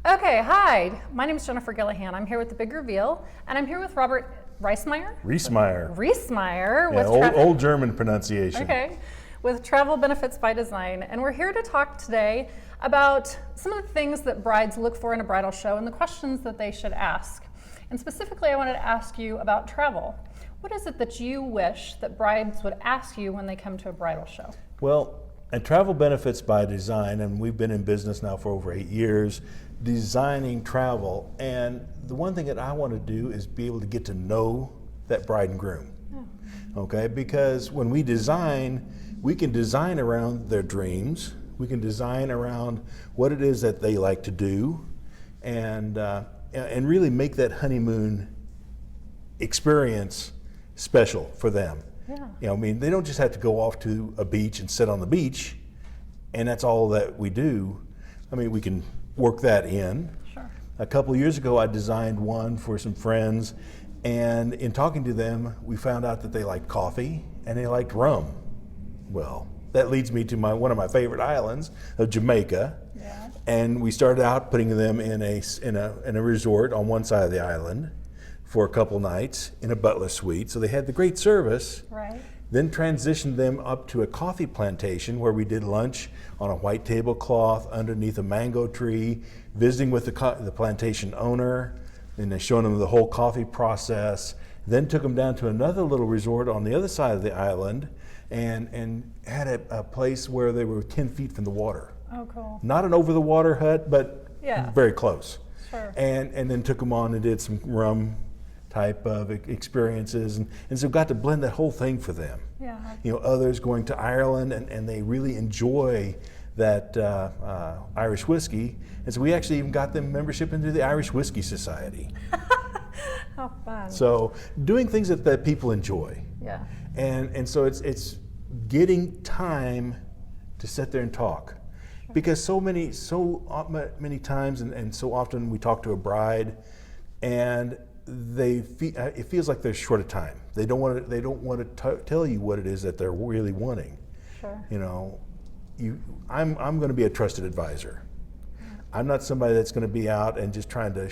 Okay, hi. My name is Jennifer Gillihan. I'm here with The Big Reveal, and I'm here with Robert Reismeyer. Reismeyer. With Old German pronunciation. Okay, with Travel Benefits by Design, and we're here to talk today about some of the things that brides look for in a bridal show and the questions that they should ask. And specifically, I wanted to ask you about travel. What is it that you wish that brides would ask you when they come to a bridal show? Well, at Travel Benefits by Design, and we've been in business now for over 8 years, designing travel, and the one thing that I want to do is be able to get to know that bride and groom. Okay, because when we design, we can design around their dreams, we can design around what it is that they like to do, and really make that honeymoon experience special for them. Yeah. I mean, they don't just have to go off to a beach and sit on the beach, and that's all that we do. I mean, we can work that in. Sure. A couple of years ago, I designed one for some friends, and in talking to them, we found out that they liked coffee and they liked rum. Well, that leads me to one of my favorite islands of Jamaica. Yeah. And we started out putting them in a resort on one side of the island for a couple nights in a butler suite. So they had the great service. Right. Then transitioned them up to a coffee plantation where we did lunch on a white tablecloth underneath a mango tree, visiting with the plantation owner, and then showing them the whole coffee process. Then took them down to another little resort on the other side of the island and had a place where they were 10 feet from the water. Oh, cool. Not an over-the-water hut, but Yeah. very close. Sure. And then took them on and did some rum type of experiences, and so got to blend that whole thing for them. Yeah. Others going to Ireland, and they really enjoy that Irish whiskey, and so we actually even got them membership into the Irish Whiskey Society. How fun. So doing things that people enjoy. Yeah. And so it's getting time to sit there and talk. Because so many times and so often we talk to a bride, and it feels like they're short of time. They don't want to tell you what it is that they're really wanting. Sure. I'm going to be a trusted advisor. I'm not somebody that's going to be out and just trying to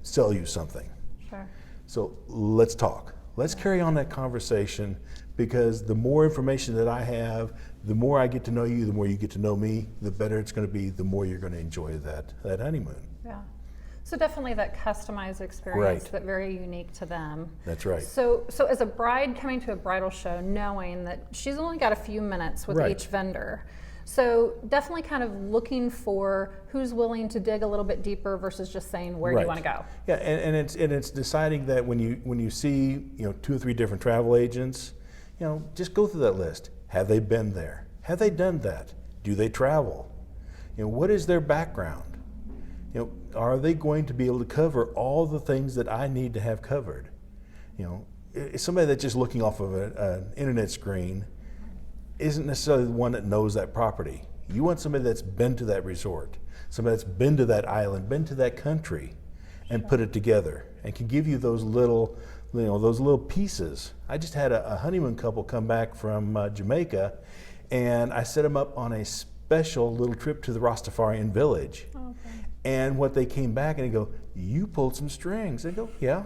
sell you something. Sure. So let's talk. Let's carry on that conversation, because the more information that I have, the more I get to know you, the more you get to know me, the better it's going to be, the more you're going to enjoy that honeymoon. Yeah. So definitely that customized experience, Right. that very unique to them. That's right. So as a bride coming to a bridal show, knowing that she's only got a few minutes with Right. each vendor, so definitely kind of looking for who's willing to dig a little bit deeper versus just saying, where do you Right. want to go? Yeah, and it's deciding that when you see 2 or 3 different travel agents, just go through that list. Have they been there? Have they done that? Do they travel? What is their background? Are they going to be able to cover all the things that I need to have covered? Somebody that's just looking off of an internet screen isn't necessarily the one that knows that property. You want somebody that's been to that resort, somebody that's been to that island, been to that country, and put it together, and can give you those little pieces. I just had a honeymoon couple come back from Jamaica, and I set them up on a special little trip to the Rastafarian village. Okay. And what they came back and they go, "You pulled some strings." I go, yeah,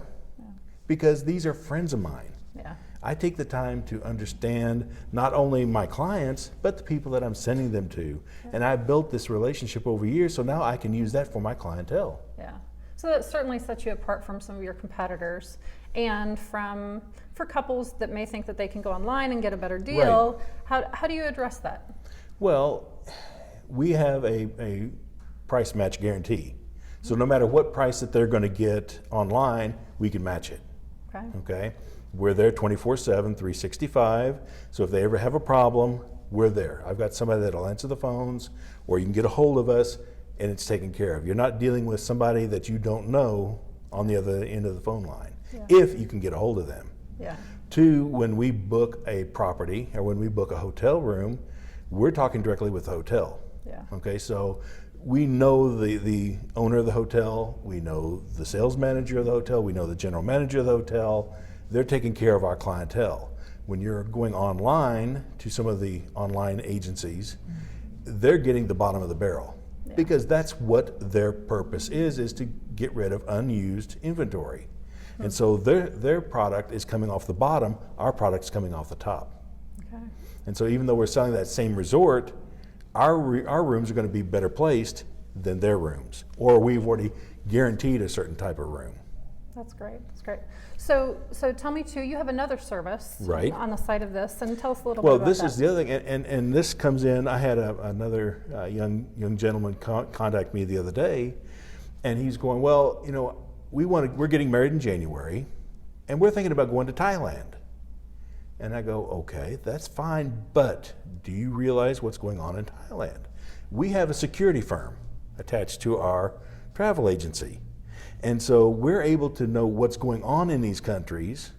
because these are friends of mine. Yeah. I take the time to understand not only my clients, but the people that I'm sending them to. And I've built this relationship over years, so now I can use that for my clientele. Yeah. So that certainly sets you apart from some of your competitors, and for couples that may think that they can go online and get a better deal. Right. How do you address that? Well, we have a price match guarantee. So no matter what price that they're going to get online, we can match it. Okay. Okay? We're there 24/7, 365. So if they ever have a problem, we're there. I've got somebody that'll answer the phones, or you can get a hold of us, and it's taken care of. You're not dealing with somebody that you don't know on the other end of the phone line, if you can get a hold of them. Yeah. 2, when we book a property or when we book a hotel room, we're talking directly with the hotel. Yeah. Okay, so we know the owner of the hotel, we know the sales manager of the hotel, we know the general manager of the hotel. They're taking care of our clientele. When you're going online to some of the online agencies, they're getting the bottom of the barrel. Yeah. because that's what their purpose is to get rid of unused inventory. And so their product is coming off the bottom, our product's coming off the top. Okay. And so even though we're selling that same resort, our rooms are going to be better placed than their rooms, or we've already guaranteed a certain type of room. That's great. That's great. So tell me too. You have another service Right. on the side of this, and tell us a little Well, bit about this that. is the other thing, and this comes in. I had another young gentleman contact me the other day, and he's going, well, you know, we're getting married in January, and we're thinking about going to Thailand. And I go, okay, that's fine, but do you realize what's going on in Thailand? We have a security firm attached to our travel agency. And so we're able to know what's going on in these countries.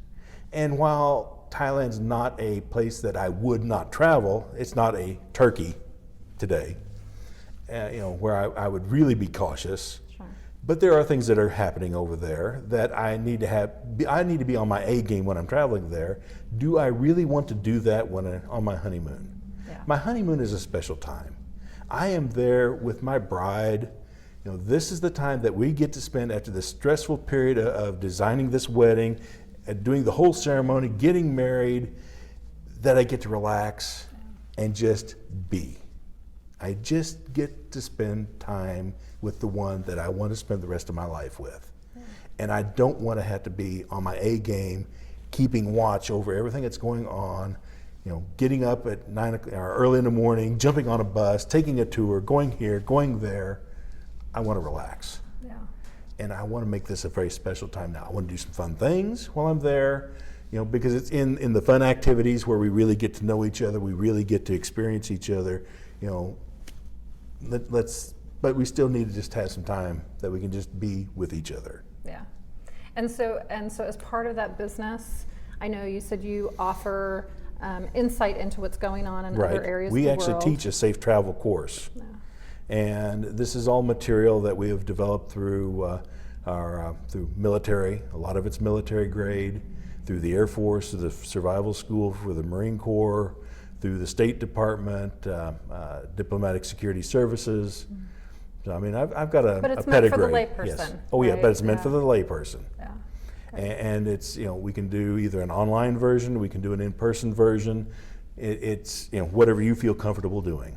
And while Thailand's not a place that I would not travel, it's not a Turkey today, you know, where I would really be cautious. Sure. But there are things that are happening over there that I need to be on my A game when I'm traveling there. Do I really want to do that on my honeymoon? Yeah. My honeymoon is a special time. I am there with my bride. You know, this is the time that we get to spend after the stressful period of designing this wedding, and doing the whole ceremony, getting married, that I get to relax and just be. I just get to spend time with the one that I want to spend the rest of my life with. And I don't want to have to be on my A game, keeping watch over everything that's going on, you know, getting up at 9 o'clock or early in the morning, jumping on a bus, taking a tour, going here, going there. I want to relax. Yeah. And I want to make this a very special time now. I want to do some fun things while I'm there, you know, because it's in the fun activities where we really get to know each other, we really get to experience each other, you know. But we still need to just have some time that we can just be with each other. Yeah. And so as part of that business, I know you said you offer insight into what's going on in other areas We of the actually world. teach a safe travel course. Yeah. And this is all material that we have developed through through military. A lot of it's military grade, through the Air Force, through the Survival School for the Marine Corps, through the State Department, Diplomatic Security Services. So, I mean, I've got a But it's a meant for the pedigree. layperson, Yes. Oh yeah, right? but it's meant Yeah. for the layperson. Yeah. And it's, you know, we can do either an online version, we can do an in-person version. It's, you know, whatever you feel comfortable doing.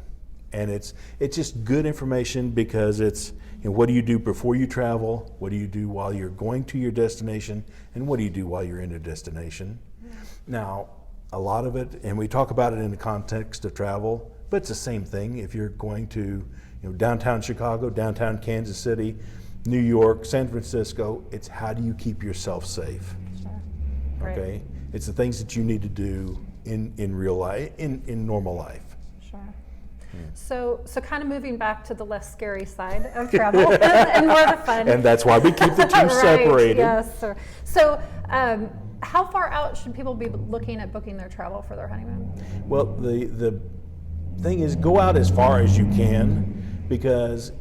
And it's just good information because it's, you know, what do you do before you travel? What do you do while you're going to your destination? And what do you do while you're in a destination? Yeah. Now, a lot of it, and we talk about it in the context of travel, but it's the same thing if you're going to, you know, downtown Chicago, downtown Kansas City, New York, San Francisco. It's how do you keep yourself safe? Sure. Right. Okay? It's the things that you need to do in real life, in normal life. Sure. So kind of moving back to the less scary side of travel and more the fun. And that's why we keep the two Right, separated. Yes. Sir. So how far out should people be looking at booking their travel for their honeymoon? Well, the thing is, go out as far as you can, because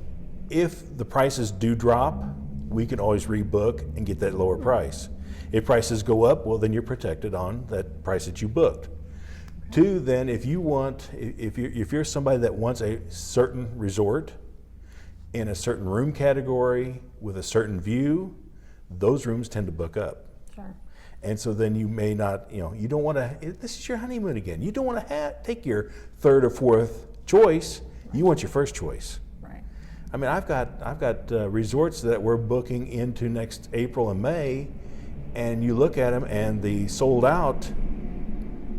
if the prices do drop, we can always rebook and get that lower price. If prices go up, well, then you're protected on that price that you booked. Two, then, if you're somebody that wants a certain resort in a certain room category with a certain view, those rooms tend to book up. Sure. And so then you may not, you know, you don't want to, this is your honeymoon again. You don't want to take your third or fourth choice. You want your first choice. Right. I mean, I've got resorts that we're booking into next April and May, and you look at them and the sold out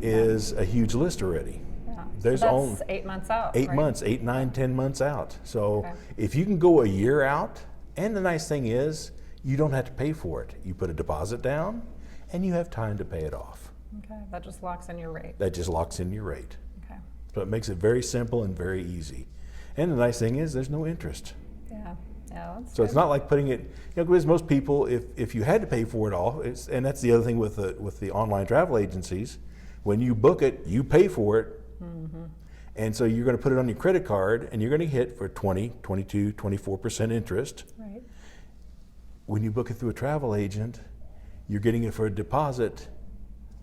is a huge list already. Yeah. There's so only that's 8 months out. 8 right? months, 8, 9, 10 months out. So Okay. if you can go a year out, and the nice thing is you don't have to pay for it. You put a deposit down and you have time to pay it off. Okay. That just locks in your rate. That just locks in your rate. Okay. So it makes it very simple and very easy. And the nice thing is there's no interest. Yeah. Yeah. That's So it's good. not like putting it, you know, because most people, if you had to pay for it all, and that's the other thing with the online travel agencies, when you book it, you pay for it. Mm-hmm. And so you're going to put it on your credit card and you're going to hit for 20, 22, 24% interest. Right. When you book it through a travel agent, you're getting it for a deposit,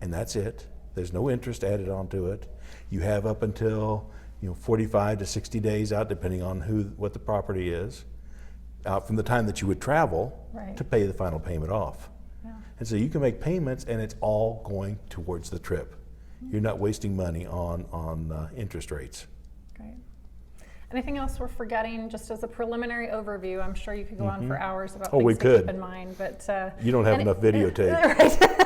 and that's it. There's no interest added onto it. You have up until 45 to 60 days out, depending on what the property is, out from the time that you would travel Right. to pay the final payment off. Yeah. And so you can make payments, and it's all going towards the trip. You're not wasting money on interest rates. Great. Anything else we're forgetting, just as a preliminary overview? I'm sure you could go on for hours about Oh, we things to keep could. in mind, but You don't have enough videotape. Right.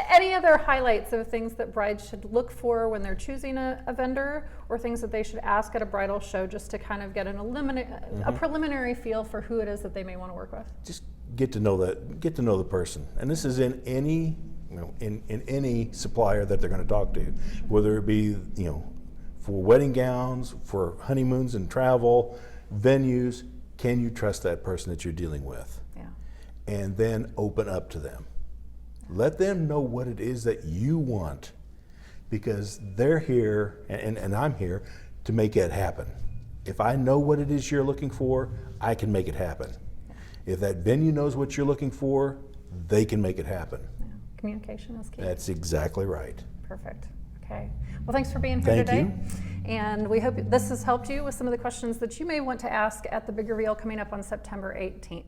Any other highlights of things that brides should look for when they're choosing a vendor, or things that they should ask at a bridal show, just to kind of get a preliminary feel for who it is that they may want to work with? Just get to know the person, and this is in any in any supplier that they're going to talk to, whether it be for wedding gowns, for honeymoons and travel, venues. Can you trust that person that you're dealing with? Yeah. And then open up to them. Let them know what it is that you want, because they're here and I'm here to make it happen. If I know what it is you're looking for, I can make it happen. If that venue knows what you're looking for, they can make it happen. Yeah. Communication is key. That's exactly right. Perfect. Okay. Well, thanks for being here Thank today. you. And we hope this has helped you with some of the questions that you may want to ask at the big reveal coming up on September 18th.